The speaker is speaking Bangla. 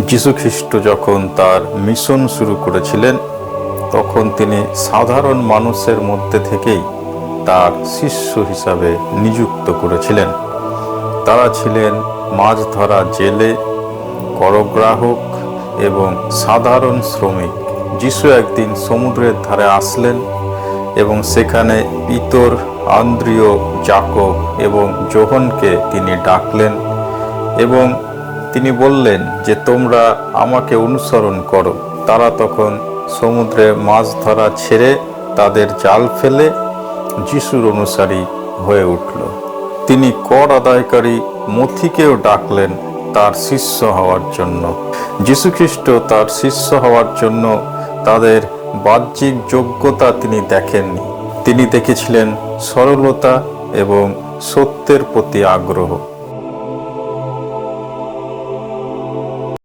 যীশু খ্রিস্ট যখন তার মিশন শুরু করেছিলেন, তখন তিনি সাধারণ মানুষের মধ্যে থেকেই তার শিষ্য হিসাবে নিযুক্ত করেছিলেন। তারা ছিলেন মাছ ধরা জেলে, করগ্রাহক এবং সাধারণ শ্রমিক। যীশু একদিন সমুদ্রের ধারে আসলেন এবং সেখানে পিতর, আন্দ্রিয়, যাকব এবং যোহনকে তিনি ডাকলেন এবং তিনি বললেন যে তোমরা আমাকে অনুসরণ করো। তারা তখন সমুদ্রে মাছ ধরা ছেড়ে তাদের জাল ফেলে যিশুর অনুসারী হয়ে উঠল। তিনি কর আদায়কারী মথিকেও ডাকলেন তার শিষ্য হওয়ার জন্য। যীশু খ্রিস্ট তার শিষ্য হওয়ার জন্য তাদের বাহ্যিক যোগ্যতা তিনি দেখেননি। তিনি দেখেছিলেন সরলতা এবং সত্যের প্রতি আগ্রহ।